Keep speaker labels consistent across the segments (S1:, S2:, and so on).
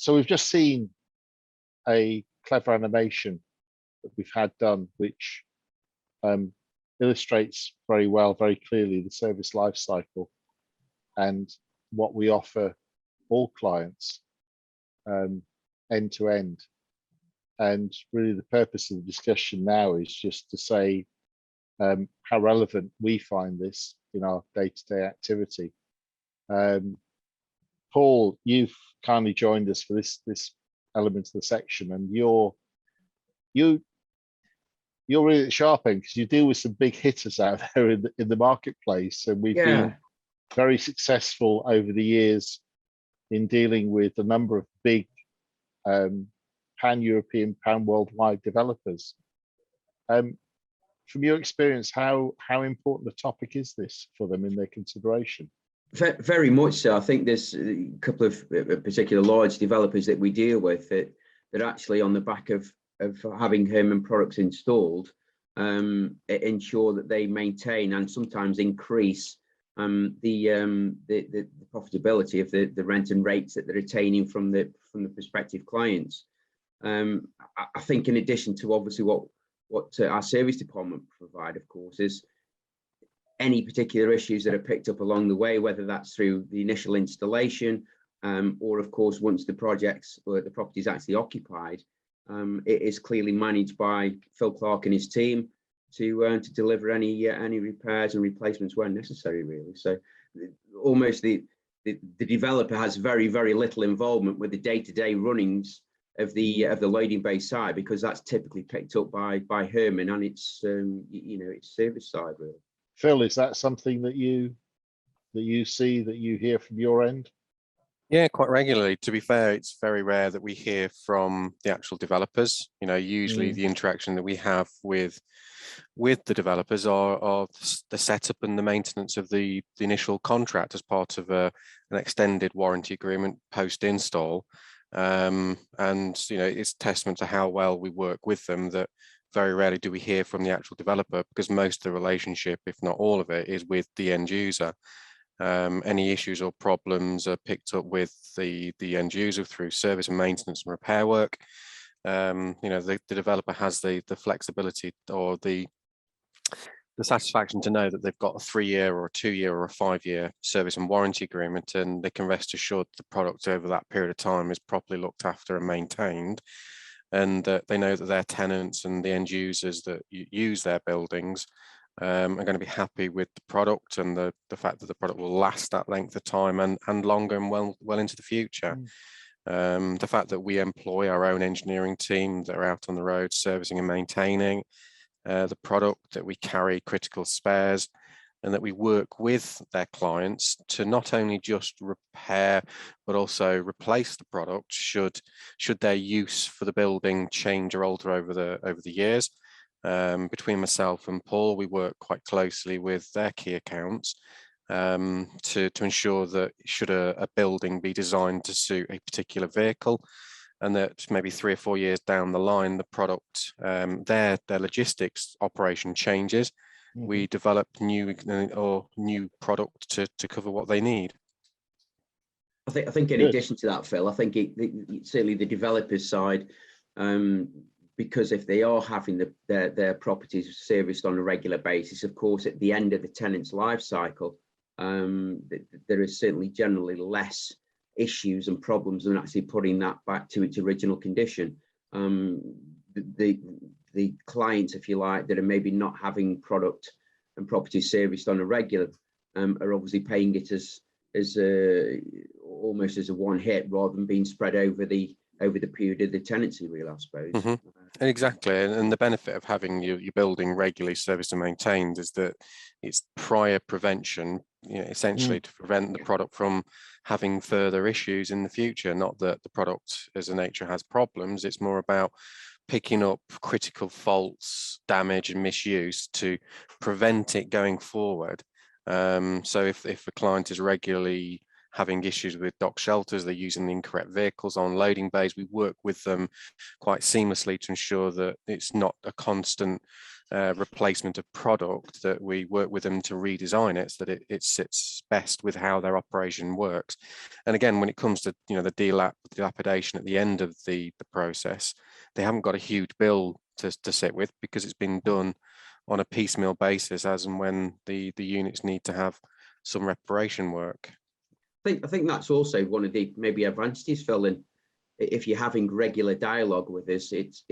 S1: So we've just seen a clever animation that we've had done, which illustrates very well, very clearly, the service life cycle and what we offer all clients end to end. And really the purpose of the discussion now is just to say how relevant we find this in our day-to-day activity. Paul, you've kindly joined us for this element of the section, and you're really at the sharp end because you deal with some big hitters out there in the marketplace, and we've been very successful over the years in dealing with a number of big pan-European, pan-worldwide developers. From your experience, how important a topic is this for them in their consideration?
S2: Very much so. I think there's a couple of particular large developers that we deal with that actually on the back of having Hörmann products installed, ensure that they maintain and sometimes increase the profitability of the rent and rates that they're attaining from the prospective clients. I think in addition to obviously what our service department provide, of course, is any particular issues that are picked up along the way, whether that's through the initial installation or of course once the projects or the property is actually occupied, it is clearly managed by Phil Clark and his team to deliver any repairs and replacements where necessary, really. So almost the developer has very, very little involvement with the day-to-day runnings of the loading bay side, because that's typically picked up by Hörmann and its its service side, really.
S1: Phil, is that something that you see, that you hear from your end?
S3: Yeah, quite regularly. To be fair, it's very rare that we hear from the actual developers. Usually the interaction that we have with the developers are the setup and the maintenance of the initial contract as part of an extended warranty agreement post-install. And it's testament to how well we work with them that very rarely do we hear from the actual developer, because most of the relationship, if not all of it, is with the end user. Any issues or problems are picked up with the end user through service and maintenance and repair work. The developer has the flexibility or the satisfaction to know that they've got a 3-year or a 2-year or a 5-year service and warranty agreement, and they can rest assured the product over that period of time is properly looked after and maintained, and they know that their tenants and the end users that use their buildings are going to be happy with the product and the fact that the product will last that length of time and longer and well into the future. The fact that we employ our own engineering team that are out on the road servicing and maintaining the product, that we carry critical spares, and that we work with their clients to not only just repair but also replace the product should their use for the building change or alter over the years. Between myself and Paul, we work quite closely with their key accounts to ensure that should a building be designed to suit a particular vehicle, and that maybe 3 or 4 years down the line, the product, their logistics operation changes, we develop new product to cover what they need.
S2: I think in addition to that, Phil, I think certainly the developers side, because if they are having their properties serviced on a regular basis, of course, at the end of the tenant's life cycle, there is certainly generally less issues and problems than actually putting that back to its original condition. The clients, if you like, that are maybe not having product and property serviced on a regular, are obviously paying it as almost as a one hit rather than being spread over the period of the tenancy, really, I suppose.
S3: Exactly, and the benefit of having your building regularly serviced and maintained is that it's prior prevention, essentially to prevent the product from having further issues in the future. Not that the product as a nature has problems, it's more about picking up critical faults, damage and misuse to prevent it going forward. So if a client is regularly having issues with dock shelters, they're using the incorrect vehicles on loading bays, we work with them quite seamlessly to ensure that it's not a constant replacement of product, that we work with them to redesign it so that it sits best with how their operation works. And again, when it comes to the dilapidation at the end of the process, they haven't got a huge bill to sit with, because it's been done on a piecemeal basis as and when the units need to have some reparation work.
S2: I think that's also one of the maybe advantages, Phil, and if you're having regular dialogue with us, it's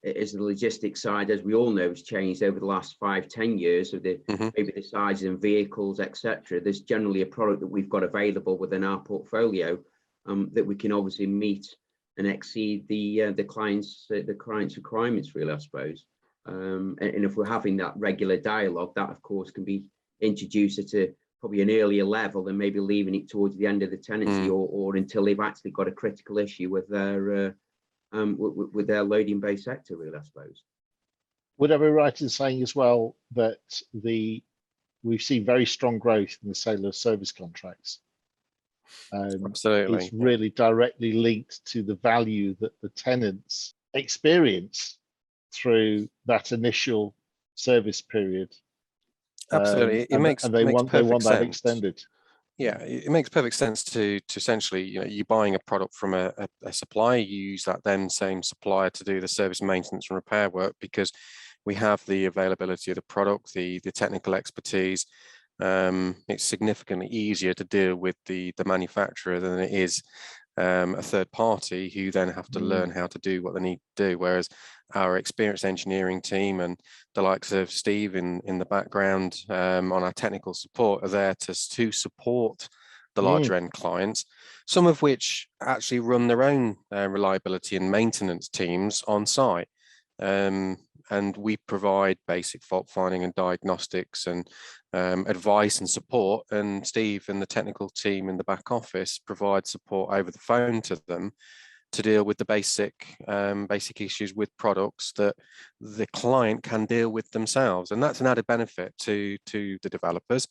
S2: the logistics side, as we all know, has changed over the last 5-10 years of maybe the sizes and vehicles, etc. There's generally a product that we've got available within our portfolio that we can obviously meet and exceed the client's requirements, really, I suppose. And if we're having that regular dialogue, that of course can be introduced at probably an earlier level than maybe leaving it towards the end of the tenancy or until they've actually got a critical issue with their loading based sector, really, I suppose.
S1: Would I be right in saying as well that we've seen very strong growth in the sale of service contracts?
S3: Absolutely.
S1: It's really directly linked to the value that the tenants experience through that initial service period.
S3: Absolutely,
S1: they want that extended.
S3: Yeah, it makes perfect sense to essentially, you're buying a product from a supplier, you use that then same supplier to do the service, maintenance and repair work, because we have the availability of the product, the technical expertise. It's significantly easier to deal with the manufacturer than it is a third party who then have to learn how to do what they need to do. Whereas our experienced engineering team and the likes of Steve in the background on our technical support are there to support the larger end clients, some of which actually run their own reliability and maintenance teams on site. And we provide basic fault finding and diagnostics and advice and support. And Steve and the technical team in the back office provide support over the phone to them to deal with the basic issues with products that the client can deal with themselves. And that's an added benefit to the developers,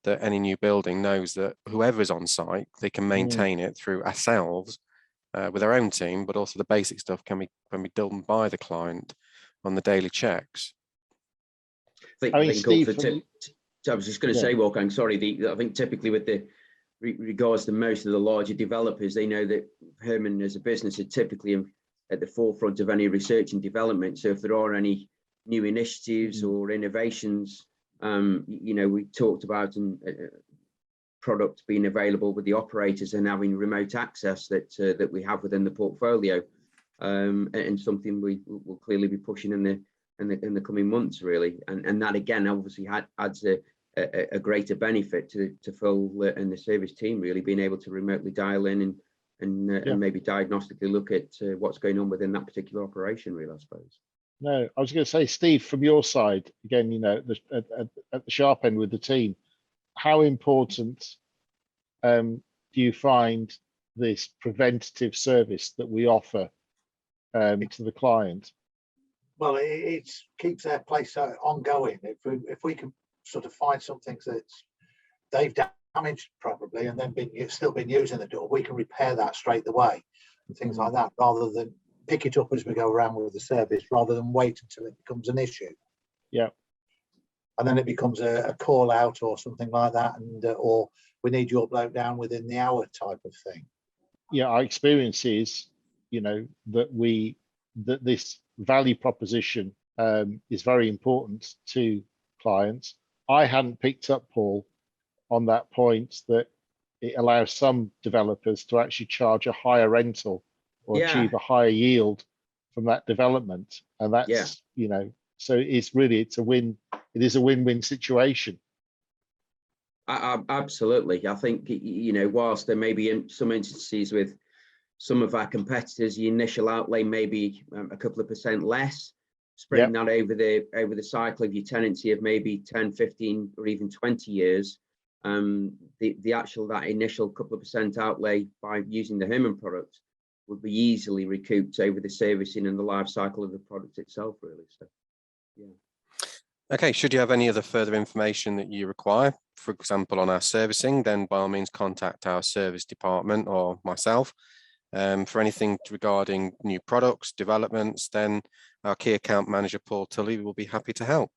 S3: that any new building knows that whoever's on site, they can maintain it through ourselves with our own team, but also the basic stuff can be done by the client on the daily checks.
S2: I was just going to say, Wolfgang, sorry, I think typically with regards to most of the larger developers, they know that Hörmann as a business are typically at the forefront of any research and development. So if there are any new initiatives or innovations, we talked about products being available with the operators and having remote access that we have within the portfolio. And something we will clearly be pushing in the coming months, really, and that again obviously adds a greater benefit to Phil and the service team, really being able to remotely dial in and maybe diagnostically look at what's going on within that particular operation, really, I suppose.
S1: No, I was going to say, Steve, from your side again, at the sharp end with the team, how important do you find this preventative service that we offer to the client?
S4: Well, it keeps their place ongoing. If we can sort of find something that they've damaged probably and then still been used in the door, we can repair that straight away and things like that, rather than pick it up as we go around with the service, rather than wait until it becomes an issue.
S1: Yeah.
S4: And then it becomes a call out or something like that, and or we need your bloke down within the hour type of thing.
S1: Yeah, our experience is, that this value proposition is very important to clients. I hadn't picked up, Paul, on that point, that it allows some developers to actually charge a higher rental or achieve a higher yield from that development. And that's, so it's a win. It is a win-win situation.
S2: Absolutely. I think, whilst there may be in some instances with some of our competitors, the initial outlay may be a couple of percent less, spreading that over the cycle of your tenancy of maybe 10, 15, or even 20 years. That initial couple of percent outlay by using the Hörmann product would be easily recouped over the servicing and the life cycle of the product itself, really. So,
S3: Okay, should you have any other further information that you require, for example, on our servicing, then by all means contact our service department or myself. For anything regarding new products, developments, then our key account manager, Paul Tully, will be happy to help.